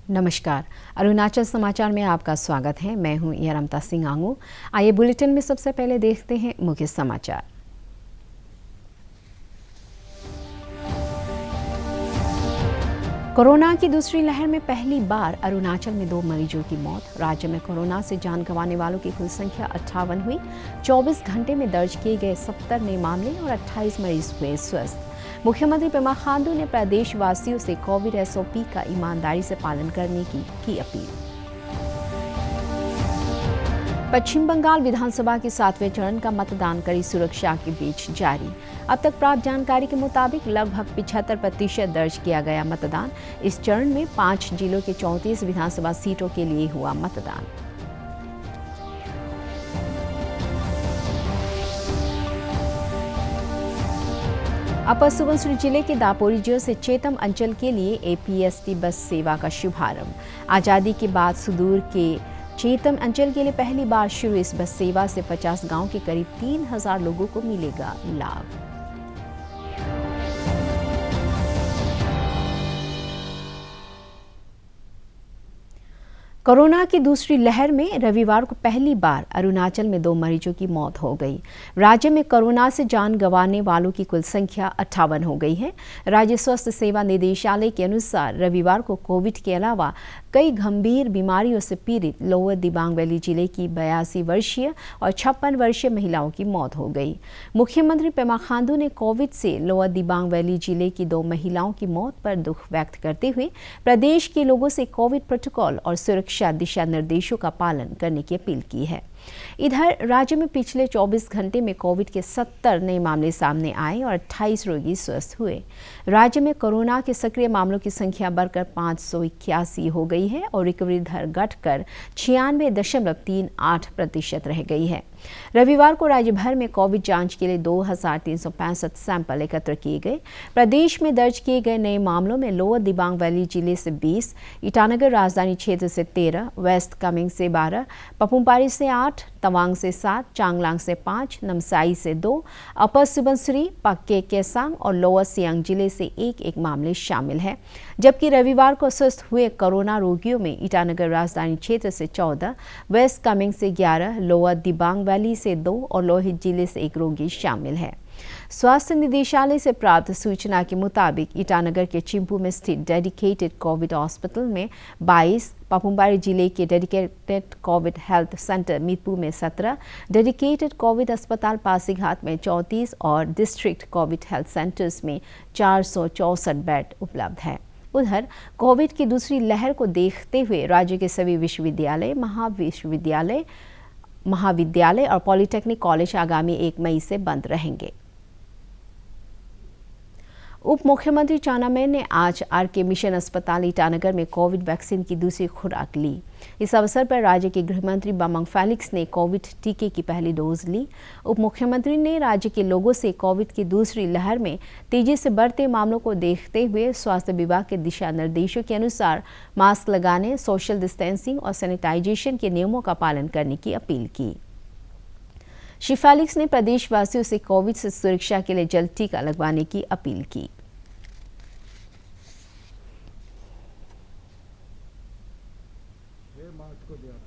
नमस्कार। अरुणाचल समाचार में आपका स्वागत है। मैं हूं यारमता सिंह आंगू। आइए बुलेटिन में सबसे पहले देखते हैं मुख्य समाचार। कोरोना की दूसरी लहर में पहली बार अरुणाचल में 2 मरीजों की मौत। राज्य में कोरोना से जान गंवाने वालों की कुल संख्या 58 हुई। 24 घंटे में दर्ज किए गए 70 नए मामले और 28 मरीज हुए स्वस्थ। मुख्यमंत्री पेमा खांडू ने प्रदेशवासियों से कोविड एसओपी का ईमानदारी से पालन करने की अपील। पश्चिम बंगाल विधानसभा के 7वें चरण का मतदान कड़ी सुरक्षा के बीच जारी। अब तक प्राप्त जानकारी के मुताबिक लगभग 75% दर्ज किया गया मतदान। इस चरण में 5 जिलों के 34 विधानसभा सीटों के लिए हुआ मतदान। अपर सुबनसिरी जिले के दापोरिजो से चेतम अंचल के लिए एपीएसटी बस सेवा का शुभारंभ। आज़ादी के बाद सुदूर के चेतम अंचल के लिए पहली बार शुरू इस बस सेवा से 50 गांव के करीब 3000 लोगों को मिलेगा लाभ। कोरोना की दूसरी लहर में रविवार को पहली बार अरुणाचल में 2 मरीजों की मौत हो गई। राज्य में कोरोना से जान गंवाने वालों की कुल संख्या 58 हो गई है। राज्य स्वास्थ्य सेवा निदेशालय के अनुसार रविवार को कोविड के अलावा कई गंभीर बीमारियों से पीड़ित लोअर दिबांग वैली जिले की 82 वर्षीय और 56 वर्षीय महिलाओं की मौत हो गई। मुख्यमंत्री पेमा खांडू ने कोविड से लोअर दिबांग वैली जिले की 2 महिलाओं की मौत पर दुख व्यक्त करते हुए प्रदेश के लोगों से कोविड प्रोटोकॉल और सुरक्षा दिशा निर्देशों का पालन करने की अपील की है। इधर राज्य में पिछले 24 घंटे में कोविड के 70 नए मामले सामने आए और 28 रोगी स्वस्थ हुए। राज्य में कोरोना के सक्रिय मामलों की संख्या बढ़कर 581 हो गई है और रिकवरी दर घटकर 96.38% रह गई है। रविवार को राज्य भर में कोविड जांच के लिए 2365 सैंपल एकत्र किए गए। प्रदेश में दर्ज किए गए नए मामलों में लोअर दिबांग वैली जिले से 20, ईटानगर राजधानी क्षेत्र से 13, वेस्ट कामेंग से 12, पपुमपारी से 8, तवांग से 7, चांगलांग से 5, नामसाई से 2, अपर सुबनसिरी, पक्के केसांग और लोअर सियांग जिले से एक मामले शामिल है। जबकि रविवार को स्वस्थ हुए कोरोना रोगियों में ईटानगर राजधानी क्षेत्र से 14, वेस्ट कामेंग से 11, लोअर दिबांग वैली से 2 और लोहित जिले से 1 रोगी शामिल है। स्वास्थ्य निदेशालय से प्राप्त सूचना के मुताबिक ईटानगर के चिंपू में स्थित डेडिकेटेड कोविड हॉस्पिटल में 22, पापुमपारी जिले के dedicated Covid health centre Mitpur में 17, डेडिकेटेड कोविड अस्पताल पासीघाट में 34 और डिस्ट्रिक्ट कोविड हेल्थ सेंटर्स में 464 बेड उपलब्ध है। उधर कोविड की दूसरी लहर को देखते हुए राज्य के सभी विश्वविद्यालय, महाविद्यालय और पॉलिटेक्निक कॉलेज आगामी 1 मई से बंद रहेंगे। उप मुख्यमंत्री चाउना मेन ने आज आरके मिशन अस्पताल ईटानगर में कोविड वैक्सीन की दूसरी खुराक ली। इस अवसर पर राज्य के गृह मंत्री बामांग फेलिक्स ने कोविड टीके की पहली डोज ली। उप मुख्यमंत्री ने राज्य के लोगों से कोविड की दूसरी लहर में तेजी से बढ़ते मामलों को देखते हुए स्वास्थ्य विभाग के दिशा निर्देशों के अनुसार मास्क लगाने, सोशल डिस्टेंसिंग और सैनिटाइजेशन के नियमों का पालन करने की अपील की। श्री फेलिक्स ने प्रदेशवासियों से कोविड से सुरक्षा के लिए जल्द टीका लगवाने की अपील की। मार्च को दिया था,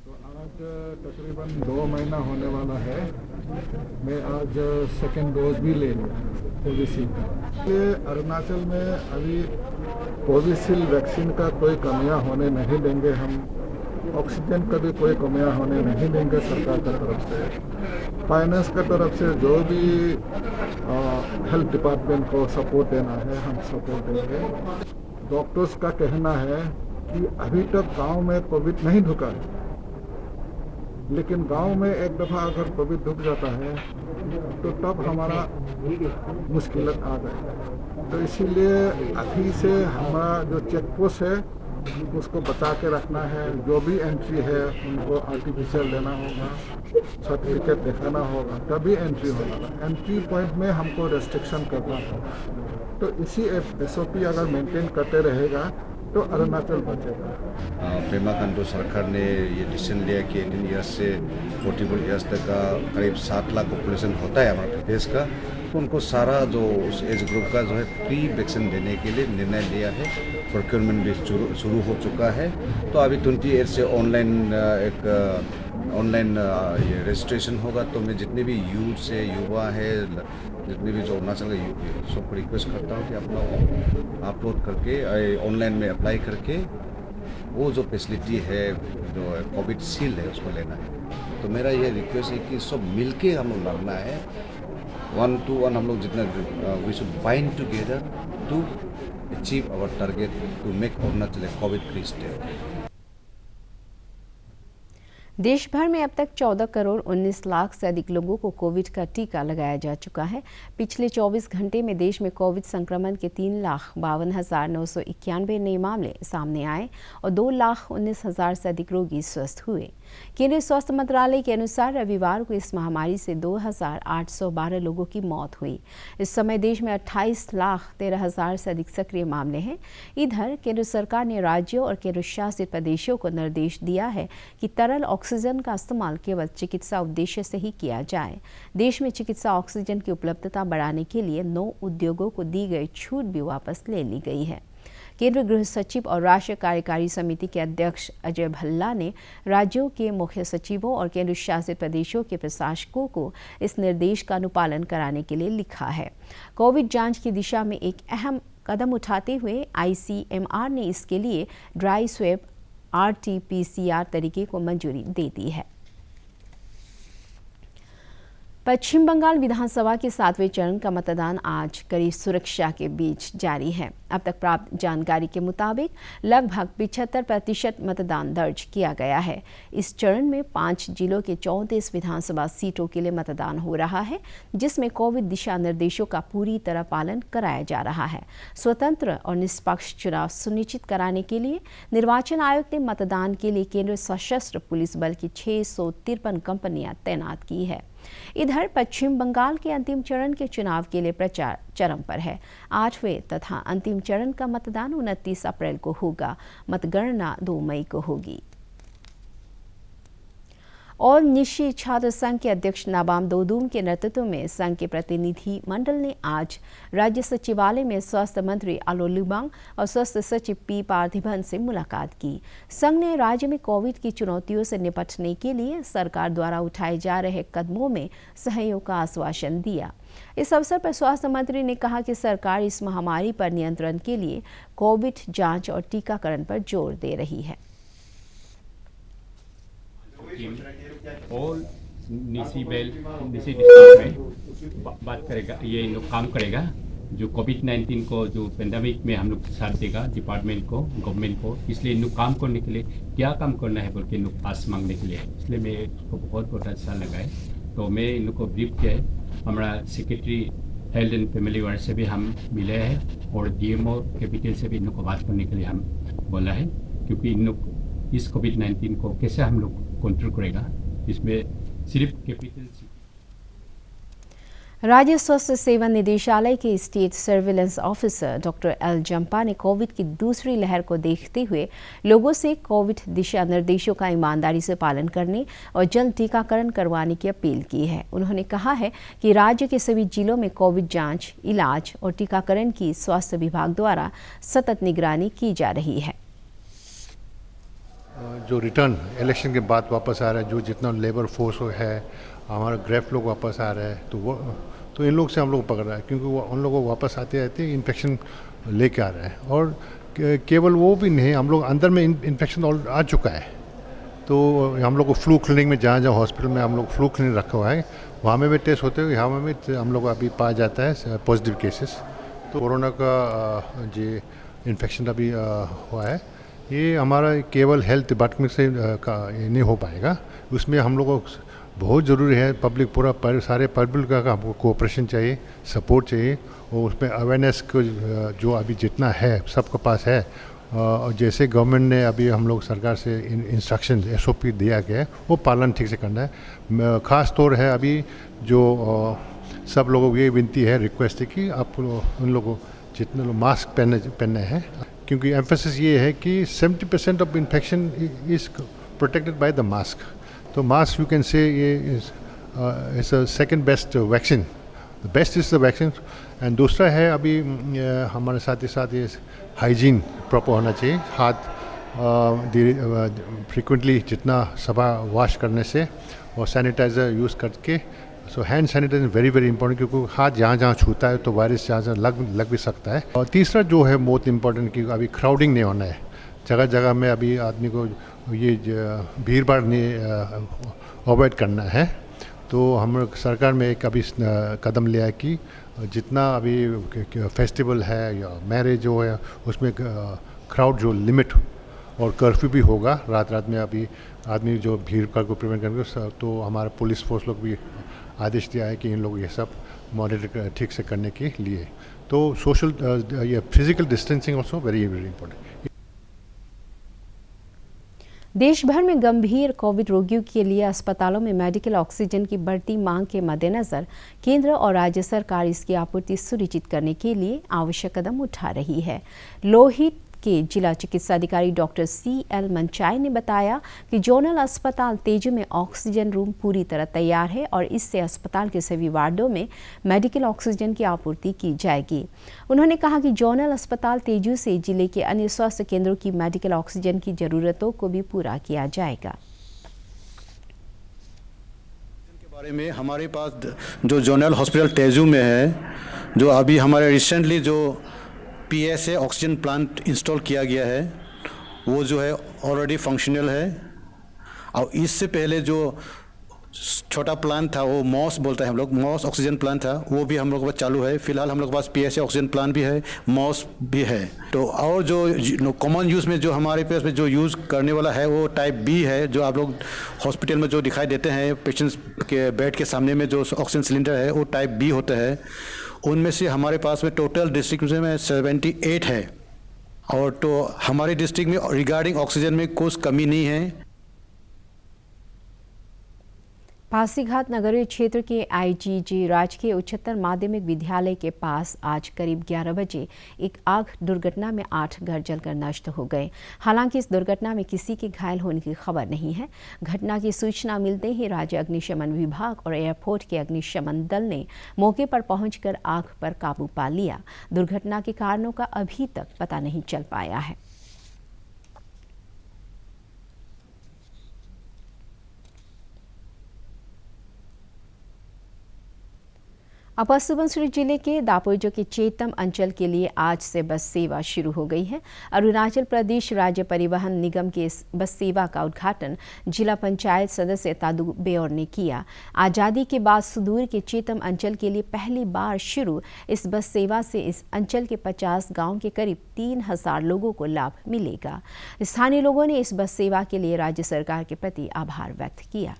तो आज तकरीबन 2 महीना होने वाला है। मैं आज सेकेंड डोज भी ले लिया कोविशील्ड का। ये अरुणाचल में अभी कोविशील्ड वैक्सीन का कोई कमियां होने नहीं देंगे हम। ऑक्सीजन का भी कोई कमियां होने नहीं देंगे सरकार की तरफ से। फाइनेंस की तरफ से जो भी हेल्थ डिपार्टमेंट को सपोर्ट देना है हम सपोर्ट देंगे। डॉक्टर्स का कहना है कि अभी तक गांव में कोविड नहीं ढुका है, लेकिन गांव में एक दफ़ा अगर कोविड ढुक जाता है तो तब हमारा मुश्किल आ जाएगा। तो इसीलिए अभी से हमारा जो चेक पोस्ट है उसको बचा के रखना है। जो भी एंट्री है उनको आर्टिफिशियल लेना होगा, सर्टिफिकेट दिखाना होगा, तभी एंट्री होगा। एंट्री पॉइंट में हमको रेस्ट्रिक्शन करना होगा। तो इसी SOP अगर मेंटेन करते रहेगा तो अरुणाचल बचेगा। पेमा खांडू सरकार ने ये डिसीजन लिया कि 18 ईयर्स से 44 ईयर्स तक का करीब 7 लाख पॉपुलेशन होता है हमारे प्रदेश का, तो उनको सारा जो उस एज ग्रुप का जो है फ्री वैक्सीन देने के लिए निर्णय लिया है। प्रोक्योरमेंट भी शुरू हो चुका है। तो अभी 28 से ऑनलाइन ये रजिस्ट्रेशन होगा। तो मैं जितने भी यूथ से युवा है, जितने भी जो अरुणाचल के सबको रिक्वेस्ट करता हूँ कि अपना अपलोड करके ऑनलाइन में अप्लाई करके वो जो फैसिलिटी है, जो कोविड शील्ड है, उसको लेना है। तो मेरा ये रिक्वेस्ट है कि सब मिलके हम लोग लड़ना है, 1 to 1 हम लोग जितना we should bind together to achieve our target to make Arunachal a Covid free state. देश भर में अब तक 14 करोड़ 19 लाख से अधिक लोगों को कोविड का टीका लगाया जा चुका है। पिछले 24 घंटे में देश में कोविड संक्रमण के 3,52,991 नए मामले सामने आए और 2,19,000 से अधिक रोगी स्वस्थ हुए। केंद्रीय स्वास्थ्य मंत्रालय के अनुसार रविवार को इस महामारी से 2,812 लोगों की मौत हुई। इस समय देश में 28,13,000 से अधिक सक्रिय मामले हैं। इधर केंद्र सरकार ने राज्यों और केंद्र शासित प्रदेशों को निर्देश दिया है कि तरल ऑक्सीजन का इस्तेमाल केवल चिकित्सा उद्देश्य से ही किया जाए। देश में चिकित्सा ऑक्सीजन की उपलब्धता बढ़ाने के लिए 9 उद्योगों को दी गई छूट भी वापस ले ली गई है। केंद्रीय गृह सचिव और राष्ट्रीय कार्यकारी समिति के अध्यक्ष अजय भल्ला ने राज्यों के मुख्य सचिवों और केंद्र शासित प्रदेशों के प्रशासकों को इस निर्देश का अनुपालन कराने के लिए लिखा है। कोविड जांच की दिशा में एक अहम कदम उठाते हुए ICMR ने इसके लिए ड्राई स्वैब RT-PCR तरीके को मंजूरी दे दी है। पश्चिम बंगाल विधानसभा के 7वें चरण का मतदान आज कड़ी सुरक्षा के बीच जारी है। अब तक प्राप्त जानकारी के मुताबिक लगभग 75% मतदान दर्ज किया गया है। इस चरण में 5 जिलों के 34 विधानसभा सीटों के लिए मतदान हो रहा है, जिसमें कोविड दिशा निर्देशों का पूरी तरह पालन कराया जा रहा है। स्वतंत्र और निष्पक्ष चुनाव सुनिश्चित कराने के लिए निर्वाचन आयोग ने मतदान के लिए केंद्रीय सशस्त्र पुलिस बल की 653 कंपनियां तैनात की है। इधर पश्चिम बंगाल के अंतिम चरण के चुनाव के लिए प्रचार चरम पर है। 8वें तथा अंतिम चरण का मतदान 29 अप्रैल को होगा। मतगणना 2 मई को होगी। और निशी छात्र संघ के अध्यक्ष नाबाम दोदुम के नेतृत्व में संघ के प्रतिनिधि मंडल ने आज राज्य सचिवालय में स्वास्थ्य मंत्री आलो लिबांग और स्वास्थ्य सचिव पी पार्थिबन से मुलाकात की। संघ ने राज्य में कोविड की चुनौतियों से निपटने के लिए सरकार द्वारा उठाए जा रहे कदमों में सहयोग का आश्वासन दिया। इस अवसर पर स्वास्थ्य मंत्री ने कहा कि सरकार इस महामारी पर नियंत्रण के लिए कोविड जांच और टीकाकरण पर जोर दे रही है। और निशी डिस्ट्रिक्ट में बात करेगा, ये लोग काम करेगा जो कोविड-19 को जो पेंडेमिक में हम लोग साथ देगा डिपार्टमेंट को, गवर्नमेंट को। इसलिए इन लोग काम करने के लिए क्या काम करना है बोल के इन लोग पास मांगने के लिए, इसलिए मैं इसको बहुत अच्छा लगा है। तो मैं इन लोग को ब्रीफ किया है। हमारा secretary health and family ward से भी हम मिले हैं और DMO कैपिटल से भी इन लोग को बात करने के लिए हम बोला है, क्योंकि इन लोग इस कोविड-19 को कैसे हम लोग कंट्रोल करेगा, इसमें सिर्फ कैपिटल। राज्य स्वास्थ्य सेवा निदेशालय के state surveillance officer doctor L Zampa ने कोविड की दूसरी लहर को देखते हुए लोगों से कोविड दिशा निर्देशों का ईमानदारी से पालन करने और जल्द टीकाकरण करवाने की अपील की है। उन्होंने कहा है कि राज्य के सभी जिलों में कोविड जांच, इलाज और टीकाकरण की स्वास्थ्य विभाग द्वारा सतत निगरानी की जा रही है। जो रिटर्न इलेक्शन के बाद वापस आ रहा है, जो जितना लेबर फोर्स है, हमारा ग्रेफ लोग वापस आ रहा है, तो इन लोग से हम लोग पकड़ रहा है, क्योंकि वो उन लोगों को वापस आते आते इन्फेक्शन लेके आ रहा है। और केवल वो भी नहीं, हम लोग अंदर में इन्फेक्शन आ चुका है। तो हम लोग को फ्लू क्लिनिक में जहाँ हॉस्पिटल में हम लोग फ्लू क्लिनिक रखा हुआ है, वहाँ में भी टेस्ट होते हुए, यहाँ में भी हम लोग अभी पाया जाता है पॉजिटिव केसेस। तो कोरोना का जो इन्फेक्शन अभी हुआ है, ये हमारा केवल हेल्थ डिपार्टमेंट से नहीं हो पाएगा। उसमें हम लोगों को बहुत ज़रूरी है पब्लिक सारे पब्लिक का हमको कोऑपरेशन चाहिए, सपोर्ट चाहिए, और उसमें अवेयरनेस को जो अभी जितना है सबके पास है। और जैसे गवर्नमेंट ने अभी हम लोग सरकार से इंस्ट्रक्शन SOP दिया गया है, वो पालन ठीक से करना है। ख़ास तौर है अभी जो सब लोगों को ये विनती है, रिक्वेस्ट है कि आप उन लोगों जितने लोग मास्क पहनने हैं, क्योंकि एम्फेसिस ये है कि 70% of infection is protected by the mask. तो मास्क यू कैन से ये is a second best vaccine, the best is the vaccine. And दूसरा है अभी हमारे साथ ही साथ ये हाइजीन प्रॉपर होना चाहिए, हाथ फ्रिक्वेंटली जितना सफा वॉश करने से और सैनिटाइज़र यूज़ करके। So hand sanitiser very very important, क्योंकि हाथ जहाँ जहाँ छूता है तो वायरस जहाँ जहाँ लग भी सकता है। और तीसरा जो है बहुत इंपॉर्टेंट कि अभी क्राउडिंग नहीं होना है जगह जगह में। अभी आदमी को ये भीड़ भाड़ नहीं अवॉइड करना है। तो हम लोग सरकार में एक अभी कदम लिया है कि जितना अभी फेस्टिवल है या मैरिज जो है उसमें क्राउड जो लिमिट और कर्फ्यू भी होगा रात में। अभी आदमी जो भीड़ भाड़ को प्रिवेंट करेंगे, तो हमारा पुलिस फोर्स लोग भी आदेश दिया है कि इन लोग ये सब मॉनिटर ठीक से करने के लिए। तो सोशल ये physical distancing also very very important. देश भर में गंभीर कोविड रोगियों के लिए अस्पतालों में मेडिकल ऑक्सीजन की बढ़ती मांग के मद्देनजर केंद्र और राज्य सरकार इसकी आपूर्ति सुनिश्चित करने के लिए आवश्यक कदम उठा रही है। लोहित के जिला चिकित्सा अधिकारी डॉक्टर CL मंचाई ने बताया कि जोनल अस्पताल तेजू में ऑक्सीजन रूम पूरी तरह तैयार है और इससे अस्पताल के सभी वार्डों में मेडिकल ऑक्सीजन की आपूर्ति की जाएगी। उन्होंने कहा कि जोनल अस्पताल तेजू से जिले के अन्य स्वास्थ्य केंद्रों की मेडिकल ऑक्सीजन की जरूरतों को भी पूरा किया जाएगा। के बारे में हमारे पास जो जोनल हॉस्पिटल तेजू में है, जो अभी हमारे रिसेंटली जो PSA ऑक्सीजन प्लांट इंस्टॉल किया गया है, वो जो है ऑलरेडी फंक्शनल है। और इससे पहले जो छोटा प्लांट था, वो मॉस बोलते हैं हम लोग, मॉस ऑक्सीजन प्लांट था, वो भी हम लोग के पास चालू है। फिलहाल हम लोग के पास PSA ऑक्सीजन प्लांट भी है, मॉस भी है। तो और जो कॉमन यूज़ में जो हमारे पास में जो यूज़ करने वाला है वो टाइप B है, जो आप लोग हॉस्पिटल में जो दिखाई देते हैं पेशेंट्स के बेड के सामने में जो ऑक्सीजन सिलेंडर है, वो टाइप B होता है। उनमें से हमारे पास में टोटल डिस्ट्रिक्ट में 78 है। और तो हमारे डिस्ट्रिक्ट में रिगार्डिंग ऑक्सीजन में कुछ कमी नहीं है। पासीघाट नगरीय क्षेत्र के IGG राजकीय उच्चतर माध्यमिक विद्यालय के पास आज करीब 11 बजे एक आग दुर्घटना में 8 घर जलकर नष्ट हो गए। हालांकि इस दुर्घटना में किसी के घायल होने की खबर नहीं है। घटना की सूचना मिलते ही राज्य अग्निशमन विभाग और एयरपोर्ट के अग्निशमन दल ने मौके पर पहुंचकर आग पर काबू पा लिया। दुर्घटना के कारणों का अभी तक पता नहीं चल पाया है। अपर सुबनसिरी जिले के दापोरिजो के चेतम अंचल के लिए आज से बस सेवा शुरू हो गई है। अरुणाचल प्रदेश राज्य परिवहन निगम के इस बस सेवा का उद्घाटन जिला पंचायत सदस्य तादू बेओर ने किया। आज़ादी के बाद सुदूर के चेतम अंचल के लिए पहली बार शुरू इस बस सेवा से इस अंचल के 50 गांव के करीब 3000 लोगों को लाभ मिलेगा। स्थानीय लोगों ने इस बस सेवा के लिए राज्य सरकार के प्रति आभार व्यक्त किया।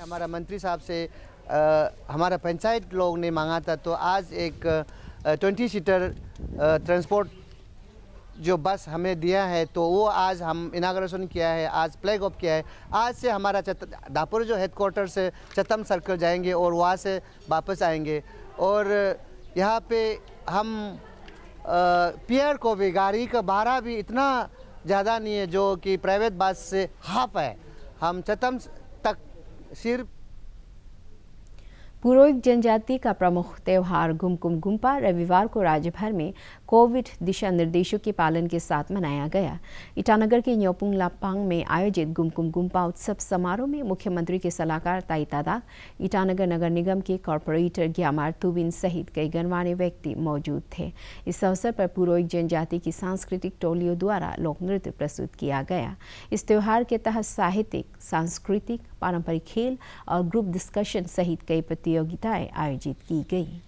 हमारा मंत्री साहब से हमारा पंचायत लोग ने मांगा था, तो आज एक 20 सीटर ट्रांसपोर्ट जो बस हमें दिया है, तो वो आज हम इनाग्रेशन किया है, आज फ्लैग ऑफ किया है। आज से हमारा दापोरिजो हेडक्वार्टर से चतम सर्कल जाएंगे और वहाँ से वापस आएंगे। और यहाँ पे हम पियर को भी गाड़ी का भाड़ा भी इतना ज़्यादा नहीं है जो कि प्राइवेट बस से हाफ है। हम चतम तक सिर्फ पुरोइक जनजाति का प्रमुख त्यौहार गुमकुम गुम्पा रविवार को राज्य भर में कोविड दिशा निर्देशों के पालन के साथ मनाया गया। ईटानगर के न्योपुंग लापांग में आयोजित गुमकुम गुम्पा उत्सव समारोह में मुख्यमंत्री के सलाहकार ताई तादाक, ईटानगर नगर निगम के कॉरपोरेटर ग्यामार तुबिन सहित कई गणमान्य व्यक्ति मौजूद थे। इस अवसर पर पुरोइक जनजाति की सांस्कृतिक टोलियों द्वारा लोक नृत्य प्रस्तुत किया गया। इस त्यौहार के तहत साहित्यिक, सांस्कृतिक, पारंपरिक खेल और ग्रुप डिस्कशन सहित कई प्रतियोगिताएं आयोजित की गई।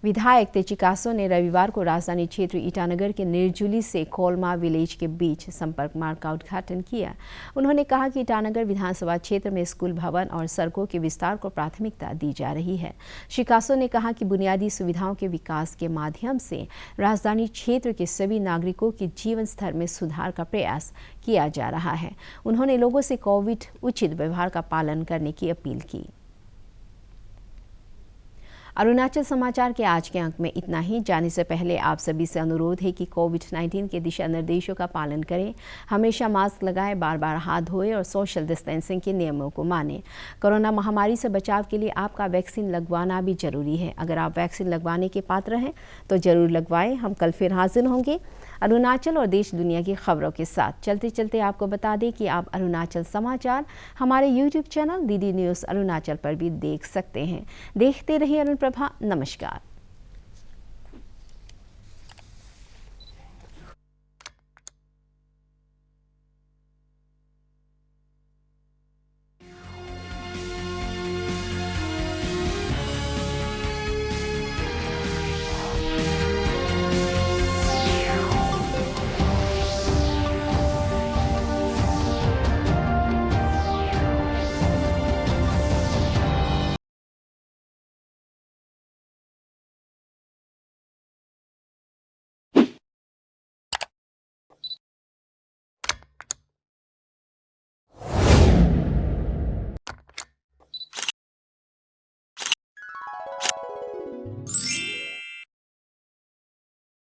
विधायक तेची कासो ने रविवार को राजधानी क्षेत्र ईटानगर के निर्जुली से कोलमा विलेज के बीच संपर्क मार्ग का उद्घाटन किया। उन्होंने कहा कि ईटानगर विधानसभा क्षेत्र में स्कूल भवन और सड़कों के विस्तार को प्राथमिकता दी जा रही है। श्री कासो ने कहा कि बुनियादी सुविधाओं के विकास के माध्यम से राजधानी क्षेत्र के सभी नागरिकों के जीवन स्तर में सुधार का प्रयास किया जा रहा है। उन्होंने लोगों से कोविड उचित व्यवहार का पालन करने की अपील की। अरुणाचल समाचार के आज के अंक में इतना ही। जाने से पहले आप सभी से अनुरोध है कि कोविड-19 के दिशा निर्देशों का पालन करें, हमेशा मास्क लगाएं, बार बार हाथ धोएं और सोशल डिस्टेंसिंग के नियमों को मानें। कोरोना महामारी से बचाव के लिए आपका वैक्सीन लगवाना भी जरूरी है। अगर आप वैक्सीन लगवाने के पात्र हैं तो जरूर लगवाएं। हम कल फिर हाजिर होंगे अरुणाचल और देश दुनिया की खबरों के साथ। चलते चलते आपको बता दें कि आप अरुणाचल समाचार हमारे YouTube channel DD news Arunachal पर भी देख सकते हैं। देखते रहिए अरुण प्रभा। नमस्कार।